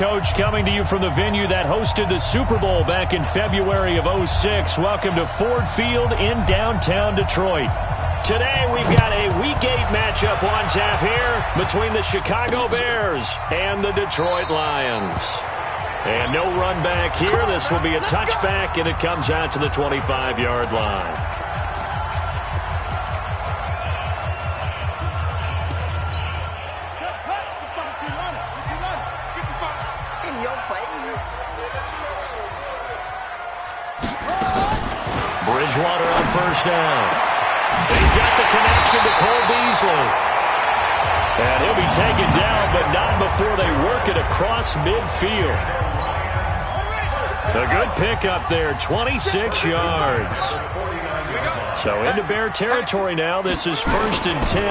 Coach, coming to you from the venue that hosted the Super Bowl back in February of '06. Welcome to Ford Field in downtown Detroit. Today we've got a Week 8 matchup on tap here between the Chicago Bears and the Detroit Lions. And no run back here. This will be a touchback, and it comes out to the 25-yard line. Bridgewater on first down. He's got the connection to Cole Beasley. And he'll be taken down, but not before they work it across midfield. A good pickup there, 26 yards. So into Bear territory now. This is 1st and 10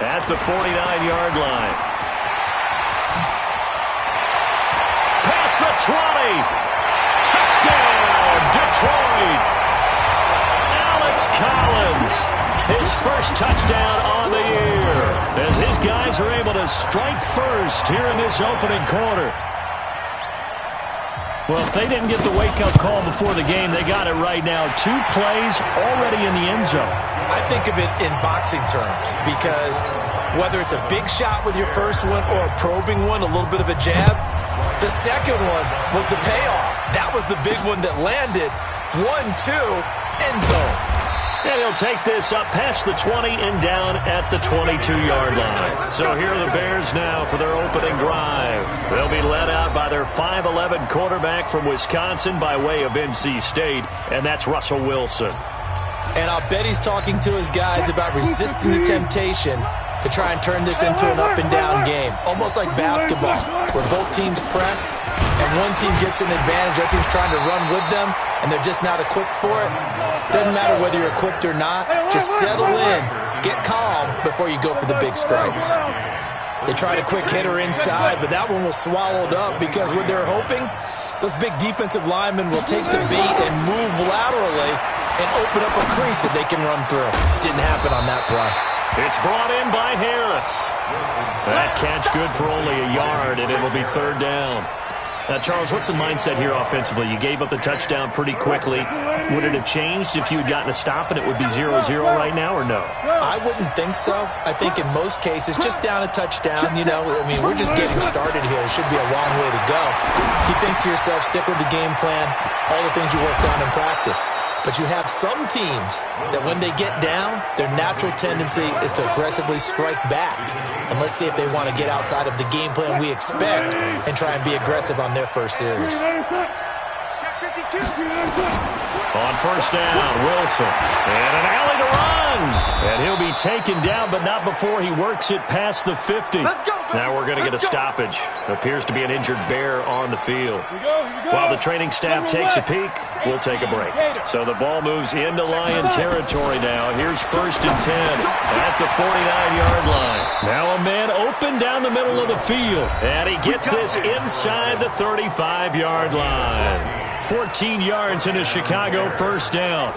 at the 49-yard line. Past the 20. Touchdown, Detroit. Collins, his first touchdown on the year, as his guys are able to strike first here in this opening quarter. Well, if they didn't get the wake-up call before the game, they got it right now. 2 plays already in the end zone. I think of it in boxing terms, because whether it's a big shot with your first one or a probing one, a little bit of a jab, the second one was the payoff. That was the big one that landed. 1-2, end zone. And he'll take this up past the 20 and down at the 22-yard line. So here are the Bears now for their opening drive. They'll be led out by their 5'11 quarterback from Wisconsin by way of NC State, and that's Russell Wilson. And I'll bet he's talking to his guys about resisting the temptation to try and turn this into an up-and-down game. Almost like basketball, where both teams press, and one team gets an advantage, the other team's trying to run with them, and they're just not equipped for it. Doesn't matter whether you're equipped or not. Just settle in, get calm before you go for the big strikes. They tried a quick hitter inside, but that one was swallowed up because what they're hoping, those big defensive linemen will take the bait and move laterally and open up a crease that they can run through. Didn't happen on that play. It's brought in by Harris. That catch good for only a yard, and it'll be 3rd down. Charles, what's the mindset here offensively? You gave up the touchdown pretty quickly. Would it have changed if you had gotten a stop and it would be 0-0 right now, or no? I wouldn't think so. I think in most cases, just down a touchdown, you know, I mean, we're just getting started here. It should be a long way to go. You think to yourself, stick with the game plan, all the things you worked on in practice. But you have some teams that when they get down, their natural tendency is to aggressively strike back. And let's see if they want to get outside of the game plan we expect and try and be aggressive on their first series. On first down, Wilson. And an alley to run. And he'll be taken down, but not before he works it past the 50. Now we're going to get a stoppage. Appears to be an injured Bear on the field. While the training staff takes a peek, we'll take a break. So the ball moves into Lion territory now. Here's 1st and 10 at the 49-yard line. Now a man open down the middle of the field. And he gets this inside the 35-yard line. 14 yards in a Chicago first down.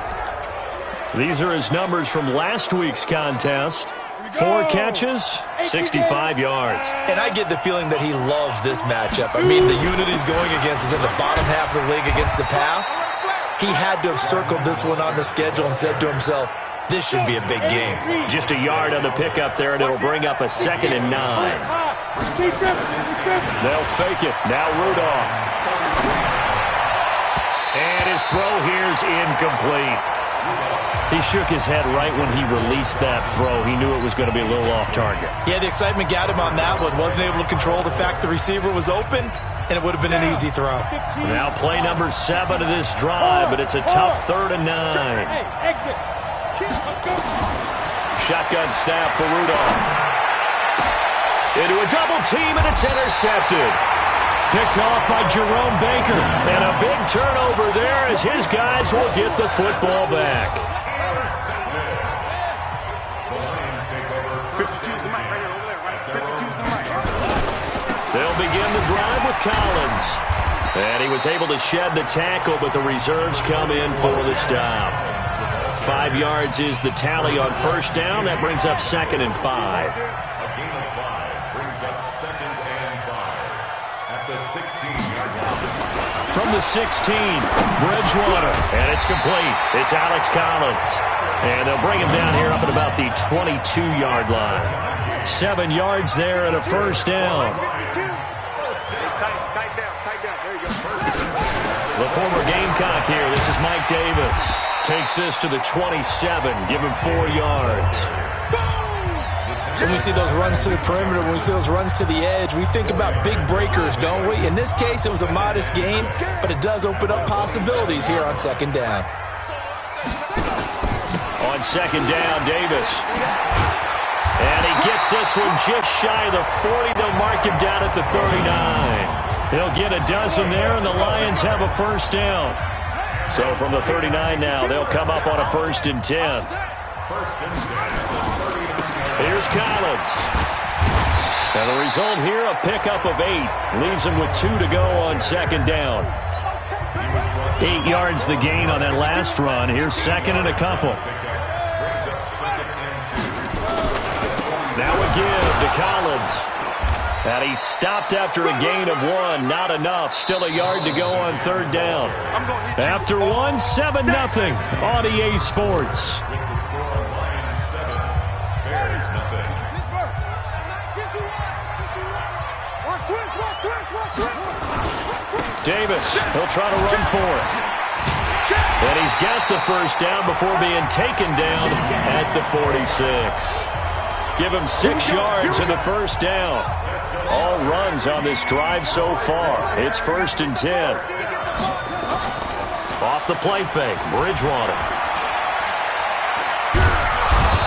These are his numbers from last week's contest. 4 catches, 65 yards. And I get the feeling that he loves this matchup. I mean, the unit he's going against is in the bottom half of the league against the pass. He had to have circed this one on the schedule and said to himself, this should be a big game. Just a yard on the pickup there, and it'll bring up a 2nd and 9. They'll fake it. Now Rudolph. And his throw here's incomplete. He shook his head right when he released that throw. He knew it was going to be a little off target. Yeah, the excitement got him on that one. Wasn't able to control the fact the receiver was open, and it would have been an easy throw. Now play number 7 of this drive, but it's a tough 3rd and 9. Shotgun snap for Rudolph. Into a double team, and it's intercepted. Picked off by Jerome Baker. And a big turnover there as his guys will get the football back. They'll begin the drive with Collins. And he was able to shed the tackle, but the reserves come in for the stop. 5 yards is the tally on first down. That brings up 2nd and 5. A gain of 5 brings up 2nd and 5 at the 16. From the 16, Bridgewater, and it's complete. It's Alex Collins. And they'll bring him down here up at about the 22-yard line. 7 yards there and a first down. The former Gamecock here. This is Mike Davis. Takes this to the 27. Give him 4 yards. When we see those runs to the perimeter, when we see those runs to the edge, we think about big breakers, don't we? In this case, it was a modest gain, but it does open up possibilities here on second down. On second down, Davis. And he gets this one just shy of the 40. They'll mark him down at the 39. He'll get a dozen there, and the Lions have a first down. So from the 39 now, they'll come up on a 1st and 10. Here's Collins. And the result here, a pickup of 8. Leaves him with 2 to go on second down. 8 yards the gain on that last run. Here's second and a couple. Now a give to Collins. And he stopped after a gain of 1. Not enough. Still a yard to go on third down. After 1, 7-0 on EA Sports. Davis, he'll try to run for it. And he's got the first down before being taken down at the 46. Give him 6 yards in the first down. All runs on this drive so far. It's 1st and 10. Off the play fake, Bridgewater.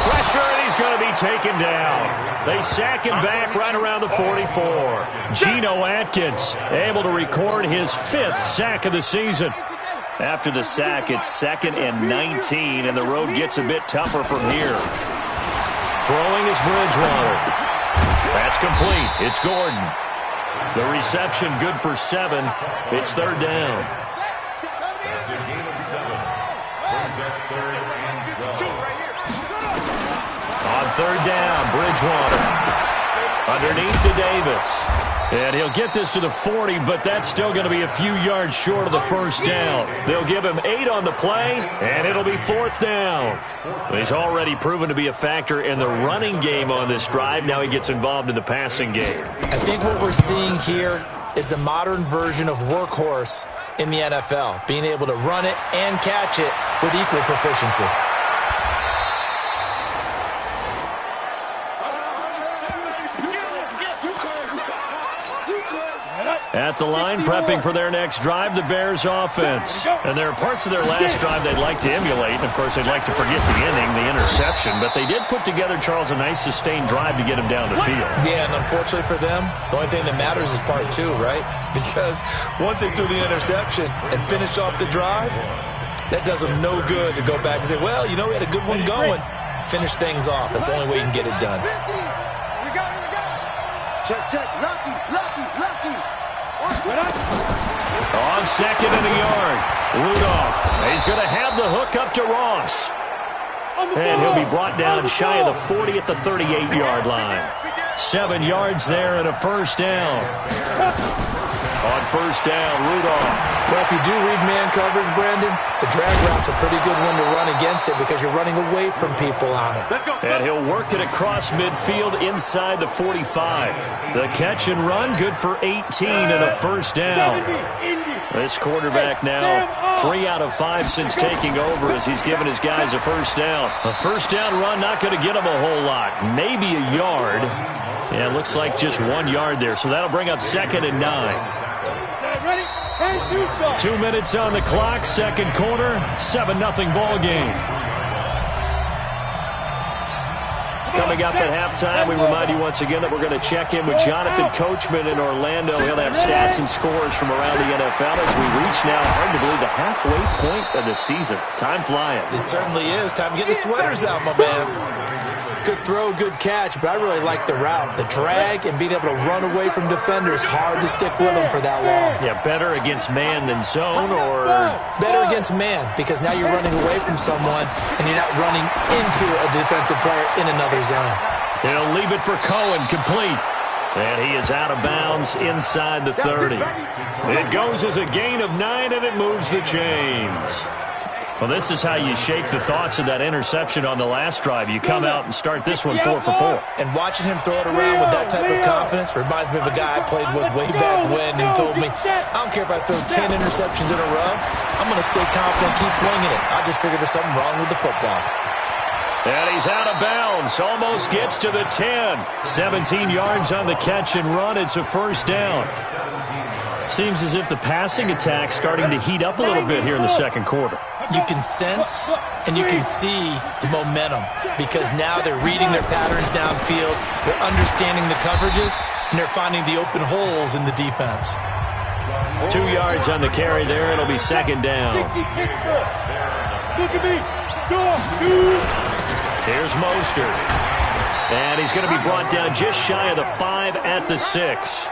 Pressure, and he's going to be taken down. They sack him back right around the 44. Geno Atkins able to record his 5th sack of the season. After the sack, it's 2nd and 19, and the road gets a bit tougher from here. Throwing is Bridgewater. That's complete. It's Gordon. The reception good for 7. It's third down. On third down, Bridgewater. Underneath to Davis. And he'll get this to the 40, but that's still going to be a few yards short of the first down. They'll give him 8 on the play, and it'll be 4th down. He's already proven to be a factor in the running game on this drive. Now he gets involved in the passing game. I think what we're seeing here is the modern version of workhorse in the NFL, being able to run it and catch it with equal proficiency. At the line, prepping for their next drive, the Bears offense. And there are parts of their last drive they'd like to emulate. And, of course, they'd like to forget the inning, the interception. But they did put together, Charles, a nice sustained drive to get him down the field. Yeah, and unfortunately for them, the only thing that matters is part 2, right? Because once they do the interception and finish off the drive, that does them no good to go back and say, well, you know, we had a good one going. Finish things off. That's the only way you can get it done. Check, check. Lucky. On 2nd and a yard, Rudolph. He's going to have the hook up to Ross. And he'll be brought down shy of the 40 at the 38-yard line. 7 yards there and a first down. On first down, Rudolph. Well, if you do read man coverage, Brandon, the drag route's a pretty good one to run against it because you're running away from people on it. And he'll work it across midfield inside the 45. The catch and run, good for 18 and a first down. This quarterback now 3 out of 5 since taking over as he's given his guys a first down. A first down run not going to get him a whole lot. Maybe a yard. Yeah, it looks like just 1 yard there. So that'll bring up 2nd and 9. 2 minutes on the clock, second quarter, 7-0 ball game. Coming up at halftime, we remind you once again that we're going to check in with Jonathan Coachman in Orlando. He'll have stats and scores from around the NFL as we reach now, hard to believe, the halfway point of the season. Time flying. It certainly is. Time to get the sweaters out, my man. Good throw, good catch, but I really like the route. The drag and being able to run away from defenders, hard to stick with them for that long. Yeah, better against man than zone, or? Better against man, because now you're running away from someone and you're not running into a defensive player in another zone. He'll leave it for Cohen, complete. And he is out of bounds inside the 30. It goes as a gain of 9, and it moves the chains. Well, this is how you shake the thoughts of that interception on the last drive. You come out and start this one 4 for 4. And watching him throw it around with that type of confidence reminds me of a guy I played with way back when who told me, I don't care if I throw 10 interceptions in a row, I'm going to stay confident and keep flinging it. I just figured there's something wrong with the football. And he's out of bounds. Almost gets to the 10. 17 yards on the catch and run. It's a first down. Seems as if the passing attack's starting to heat up a little bit here in the second quarter. You can sense and you can see the momentum because now they're reading their patterns downfield, they're understanding the coverages, and they're finding the open holes in the defense. 2 yards on the carry there. It'll be second down. Look at me. Here's Mostert. And he's going to be brought down just shy of the 5 at the 6.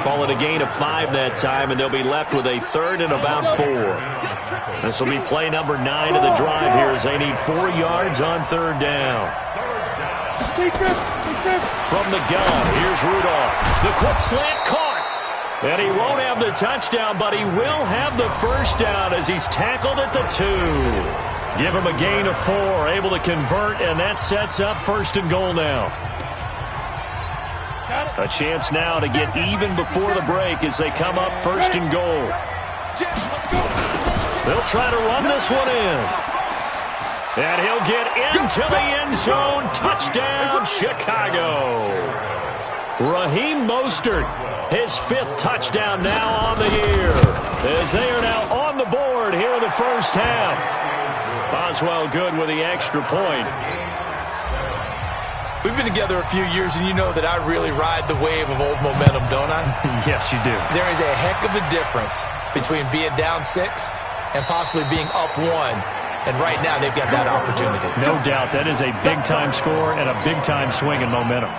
Call it a gain of 5 that time, and they'll be left with a third and about 4. This will be play number 9 of the drive here as they need 4 yards on third down. From the gun, here's Rudolph. The quick slant caught. And he won't have the touchdown, but he will have the first down as he's tackled at the 2. Give him a gain of 4, able to convert, and that sets up first and goal now. A chance now to get even before the break as they come up first and goal. They'll try to run this one in. And he'll get into the end zone. Touchdown, Chicago. Raheem Mostert, his 5th touchdown now on the year, as they are now on the board here in the first half. Boswell good with the extra point. We've been together a few years, and you know that I really ride the wave of old momentum, don't I? Yes, you do. There is a heck of a difference between being down 6 and possibly being up 1. And right now, they've got that opportunity. No doubt. That is a big-time score and a big-time swing in momentum.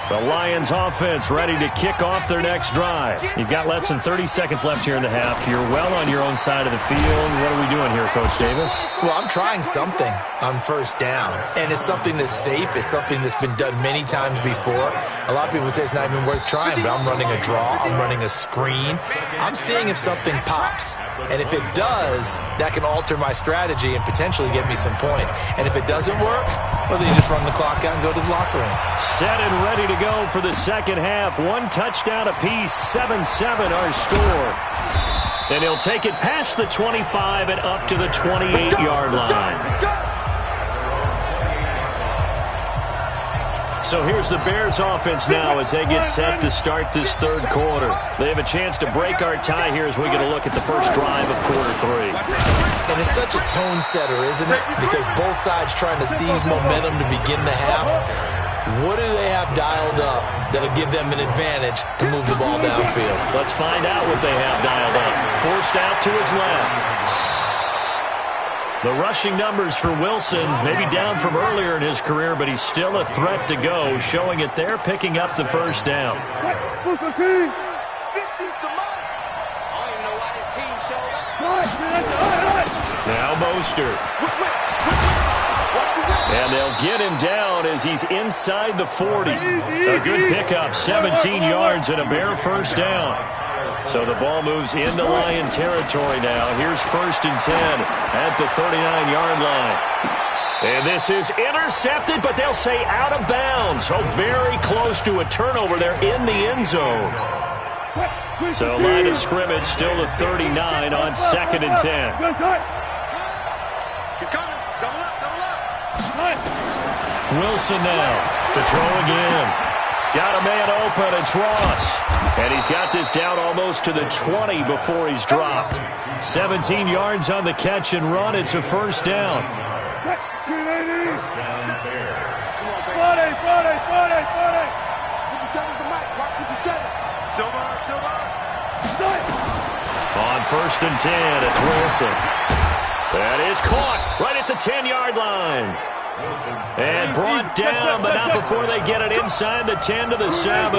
The Lions offense ready to kick off their next drive. You've got less than 30 seconds left here in the half. You're well on your own side of the field. What are we doing here, Coach Davis? Well, I'm trying something on first down. And it's something that's safe. It's something that's been done many times before. A lot of people say it's not even worth trying, but I'm running a draw. I'm running a screen. I'm seeing if something pops. And if it does, that can alter my strategy and potentially get me some points. And if it doesn't work, well, then you just run the clock out and go to the locker room. Set and ready to go for the second half. 1 touchdown apiece, 7-7 our score. And he'll take it past the 25 and up to the 28-yard line. So here's the Bears offense now as they get set to start this third quarter. They have a chance to break our tie here as we get a look at the first drive of quarter 3. And it's such a tone setter, isn't it? Because both sides trying to seize momentum to begin the half. What do they have dialed up that'll give them an advantage to move the ball downfield? Let's find out what they have dialed up. Forced out to his left. The rushing numbers for Wilson, maybe down from earlier in his career, but he's still a threat to go, showing it there, picking up the first down. Now Mostert. And they'll get him down as he's inside the 40. A good pickup, 17 yards and a Bear first down. So the ball moves into Lion territory now. Here's first and 10 at the 39-yard line. And this is intercepted, but they'll say out of bounds. So very close to a turnover there in the end zone. So line of scrimmage still the 39 on second and 10. Wilson now to throw again. Got a man open, it's Ross. And he's got this down almost to the 20 before he's dropped. 17 yards on the catch and run. It's a first down. On first and 10, it's Wilson. That is caught right at the 10-yard line. And brought down, but not before they get it inside the 10 to the 7.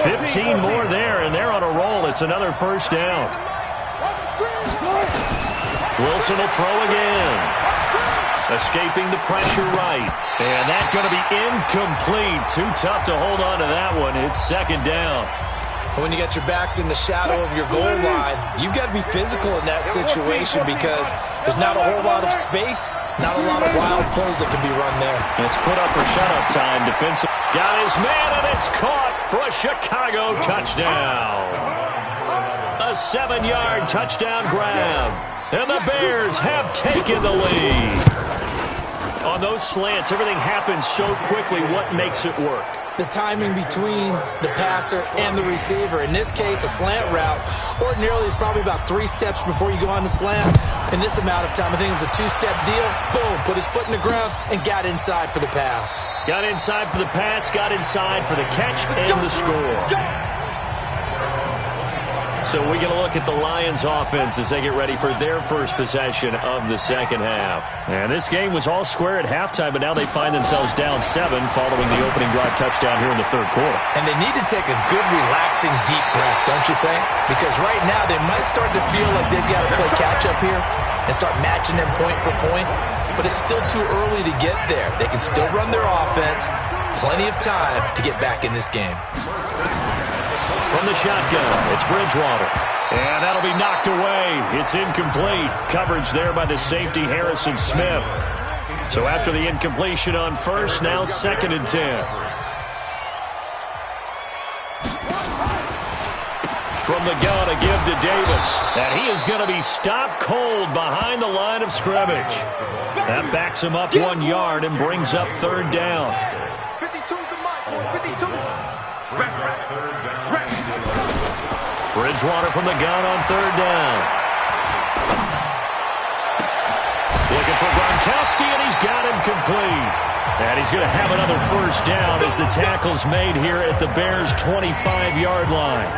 15 more there, and they're on a roll. It's another first down. Wilson will throw again. Escaping the pressure right. And that's going to be incomplete. Too tough to hold on to that one. It's second down. When you get your backs in the shadow of your goal line, you've got to be physical in that situation because there's not a whole lot of space, not a lot of wild plays that can be run there. It's put up or shut up time. Defensive. Got his man, and it's caught for a Chicago touchdown. A 7-yard touchdown grab. And the Bears have taken the lead. On those slants, everything happens so quickly. What makes it work? The timing between the passer and the receiver. In this case, a slant route ordinarily is probably about 3 steps before you go on the slant. In this amount of time, I think it was a 2-step deal. Boom, put his foot in the ground and got inside for the pass. Got inside for the pass, got inside for the catch and the score. So we're going to look at the Lions offense as they get ready for their first possession of the second half. And this game was all square at halftime, but now they find themselves down 7 following the opening drive touchdown here in the third quarter. And they need to take a good, relaxing, deep breath, don't you think? Because right now they might start to feel like they've got to play catch-up here and start matching them point for point. But it's still too early to get there. They can still run their offense. Plenty of time to get back in this game. From the shotgun, it's Bridgewater. And that'll be knocked away. It's incomplete. Coverage there by the safety, Harrison Smith. So after the incompletion on first, now 2nd and 10. From the gun, a give to Davis. And he is going to be stopped cold behind the line of scrimmage. That backs him up 1 yard and brings up 3rd down. 52 to Mike. 52. Bridgewater from the gun on 3rd down. Looking for Gronkowski, and he's got him complete. And he's going to have another 1st down as the tackle's made here at the Bears' 25-yard line.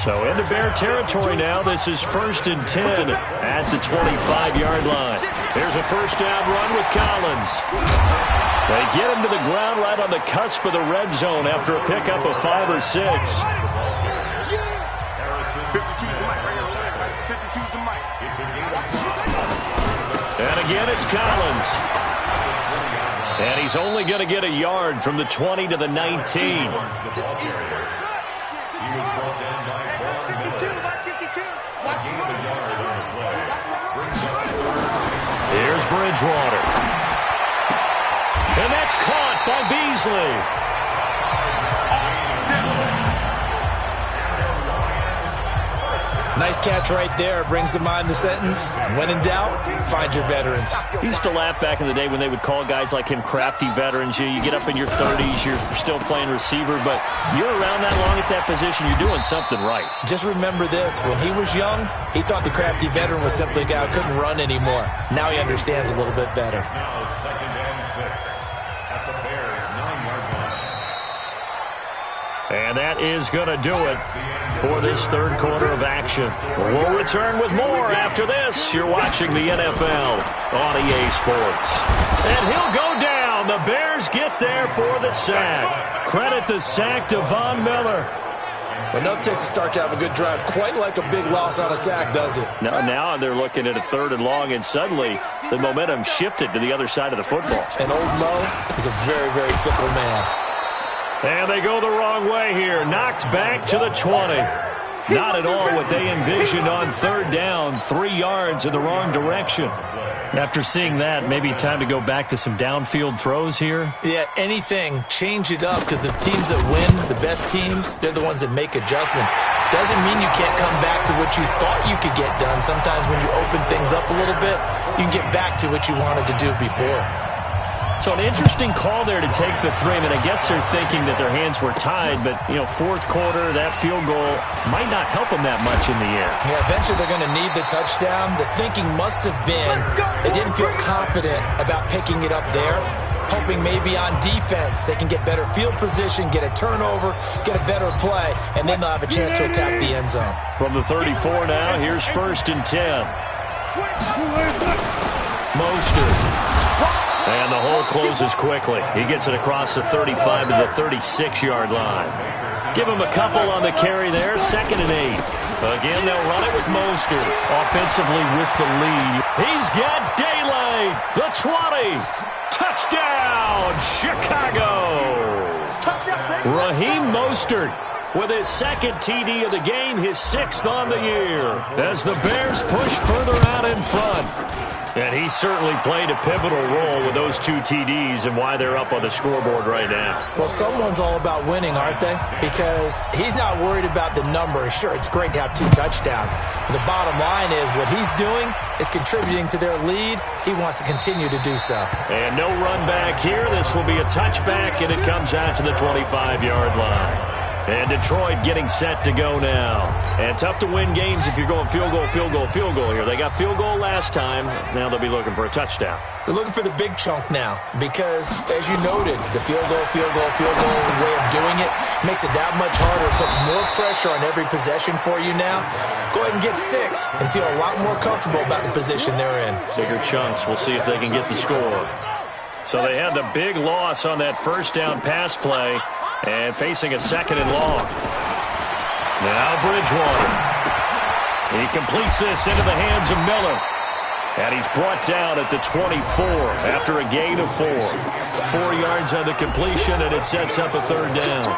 So into Bear territory now. This is 1st and 10 at the 25-yard line. Here's a 1st down run with Collins. They get him to the ground right on the cusp of the red zone after a pickup of 5 or 6. 52's the mic right here. 52's the mic. And again, it's Collins. And he's only going to get a yard from the 20 to the 19. Here's Bridgewater. And that's caught by Beasley. Nice catch right there. Brings to mind the sentence, when in doubt, find your veterans. I used to laugh back in the day when they would call guys like him crafty veterans. You get up in your 30s, you're still playing receiver, but you're around that long at that position, you're doing something right. Just remember this. When he was young, he thought the crafty veteran was simply a guy who couldn't run anymore. Now he understands a little bit better. Now 2nd and 6 at the Bears' 9-yard line. And that is going to do it for this third quarter of action. We'll return with more after this. You're watching the NFL on EA Sports. And he'll go down. The Bears get there for the sack. Credit the sack to Von Miller. But nothing takes a start to have a good drive quite like a big loss on a sack, does it? Now they're looking at a 3rd and long, and suddenly the momentum shifted to the other side of the football. And old Mo is a very, very fickle man. And they go the wrong way here. Knocked back to the 20. Not at all what they envisioned on 3rd down. 3 yards in the wrong direction. After seeing that, maybe time to go back to some downfield throws here. Yeah, anything. Change it up because the teams that win, the best teams, they're the ones that make adjustments. Doesn't mean you can't come back to what you thought you could get done. Sometimes when you open things up a little bit, you can get back to what you wanted to do before. So an interesting call there to take the 3. I mean, I guess they're thinking that their hands were tied, but, 4th quarter, that field goal might not help them that much in the air. Yeah, eventually they're going to need the touchdown. The thinking must have been they didn't feel confident about picking it up there, hoping maybe on defense they can get better field position, get a turnover, get a better play, and then they'll have a chance to attack the end zone. From the 34 now, here's 1st and 10. Mostert. And the hole closes quickly. He gets it across the 35 to the 36-yard line. Give him a couple on the carry there. 2nd and 8. Again, they'll run it with Mostert. Offensively with the lead. He's got daylight. The 20. Touchdown, Chicago. Raheem Mostert with his second TD of the game, his 6th on the year, as the Bears push further out in front. And he certainly played a pivotal role with those 2 TDs and why they're up on the scoreboard right now. Well, someone's all about winning, aren't they? Because he's not worried about the number. Sure, it's great to have 2 touchdowns. But the bottom line is what he's doing is contributing to their lead. He wants to continue to do so. And no run back here. This will be a touchback, and it comes out to the 25-yard line. And Detroit getting set to go now. And tough to win games if you're going field goal here. They got field goal last time. Now they'll be looking for a touchdown. They're looking for the big chunk now because, as you noted, the field goal way of doing it makes it that much harder. It puts more pressure on every possession for you now. Go ahead and get 6 and feel a lot more comfortable about the position they're in. Bigger chunks. We'll see if they can get the score. So they had the big loss on that first down pass play. And facing a 2nd and long. Now Bridgewater. He completes this into the hands of Miller. And he's brought down at the 24 after a gain of 4. 4 yards on the completion, and it sets up a 3rd down.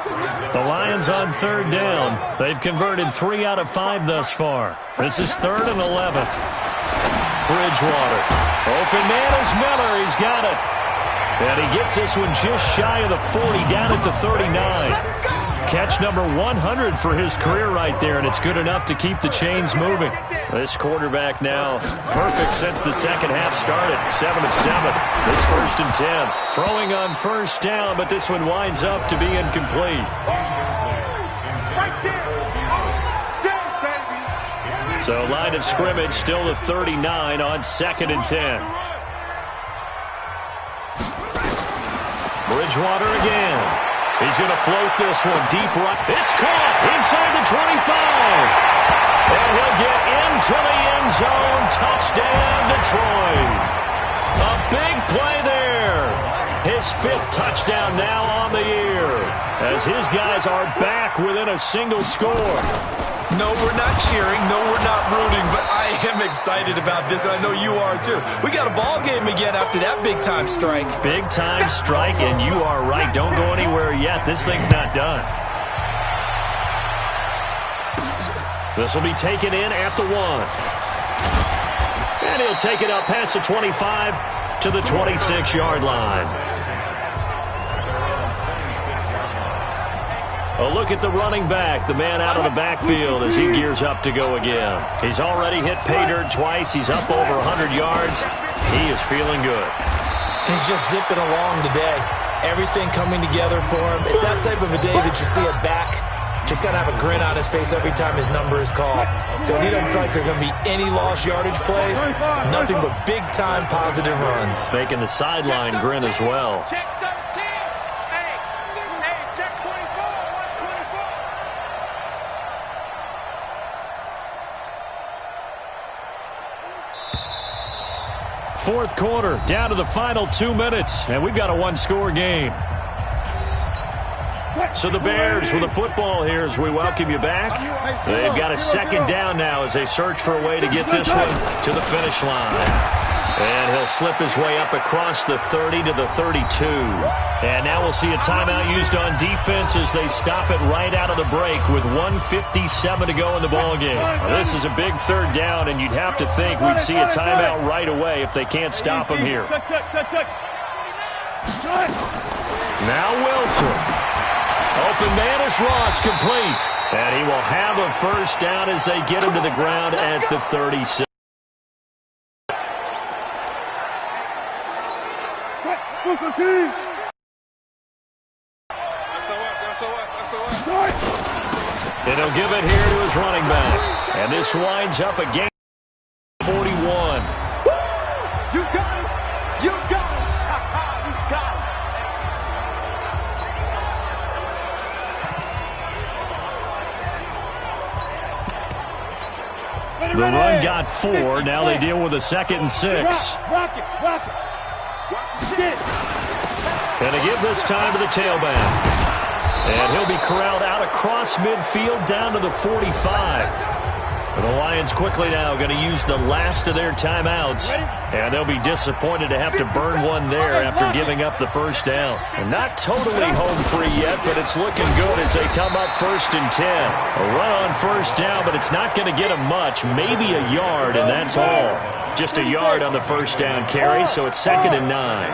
The Lions on 3rd down. They've converted 3 out of 5 thus far. This is 3rd and 11. Bridgewater. Open man is Miller. He's got it. And he gets this one just shy of the 40, down at the 39. Catch number 100 for his career right there, and it's good enough to keep the chains moving. This quarterback now perfect since the second half started. 7 of 7. It's 1st and 10. Throwing on 1st down, but this one winds up to be incomplete. So line of scrimmage still the 39 on 2nd and 10. Bridgewater again. He's going to float this one deep right. It's caught inside the 25. And he'll get into the end zone. Touchdown, Detroit. A big play there. His 5th touchdown now on the year, as his guys are back within a single score. No, we're not cheering. No, we're not rooting. But I am excited about this, and I know you are too. We got a ball game again after that big-time strike. Big-time strike, and you are right. Don't go anywhere yet. This thing's not done. This will be taken in at the 1. And he'll take it up past the 25 to the 26-yard line. A look at the running back, the man out of the backfield as he gears up to go again. He's already hit pay dirt twice. He's up over 100 yards. He is feeling good. He's just zipping along today. Everything coming together for him. It's that type of a day that you see a back just kind of have a grin on his face every time his number is called, because he doesn't feel like there are going to be any lost yardage plays. Nothing but big-time positive runs. Making the sideline grin as well. Fourth quarter, down to the final 2 minutes, and we've got a one-score game. So the Bears with the football here as we welcome you back. They've got a 2nd down now as they search for a way to get this one to the finish line. And he'll slip his way up across the 30 to the 32. And now we'll see a timeout used on defense as they stop it right out of the break with 1:57 to go in the ballgame. This is a big 3rd down, and you'd have to think we'd see a timeout right away if they can't stop him here. Now Wilson. Open man is Ross, complete. And he will have a 1st down as they get him to the ground at the 36. And he'll give it here to his running back. And this winds up a game 41. You got it! You got it! You got it! The run got 4. Now they deal with a 2nd and 6. Rock it! And they give this time to the tailback. And he'll be corralled out across midfield down to the 45. Lions quickly now going to use the last of their timeouts. And they'll be disappointed to have to burn one there after giving up the first down. And not totally home free yet, but it's looking good as they come up 1st and 10. A run on first down, but it's not going to get them much. Maybe a yard, and that's all. Just a yard on the first down carry, so it's 2nd and 9.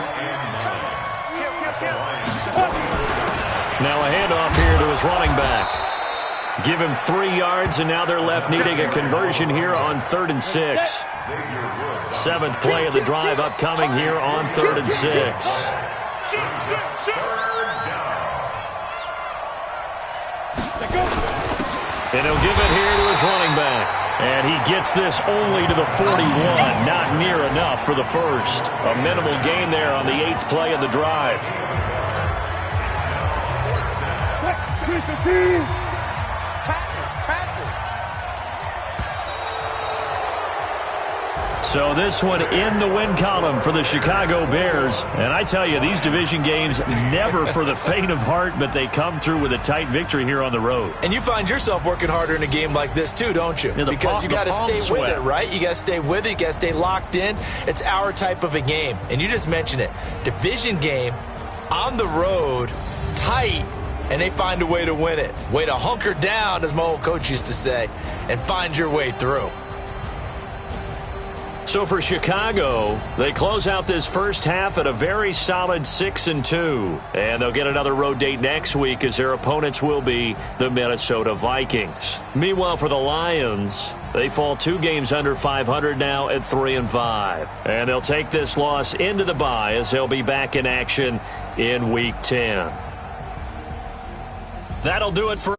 Now a handoff here to his running back. Give him 3 yards, and now they're left needing a conversion here on 3rd and 6. 7th play of the drive upcoming here on 3rd and 6. And he'll give it here to his running back. And he gets this only to the 41. Not near enough for the first. A minimal gain there on the 8th play of the drive. So this one in the win column for the Chicago Bears. And I tell you, these division games never for the faint of heart, but they come through with a tight victory here on the road. And you find yourself working harder in a game like this too, don't you? Yeah, because you got to stay with it, right? You got to stay with it. You got to stay locked in. It's our type of a game. And you just mentioned it. Division game, on the road, tight, and they find a way to win it. Way to hunker down, as my old coach used to say, and find your way through. So for Chicago, they close out this first half at a very solid 6-2. And they'll get another road date next week as their opponents will be the Minnesota Vikings. Meanwhile, for the Lions, they fall 2 games under 500 now at 3-5. And they'll take this loss into the bye as they'll be back in action in Week 10. That'll do it for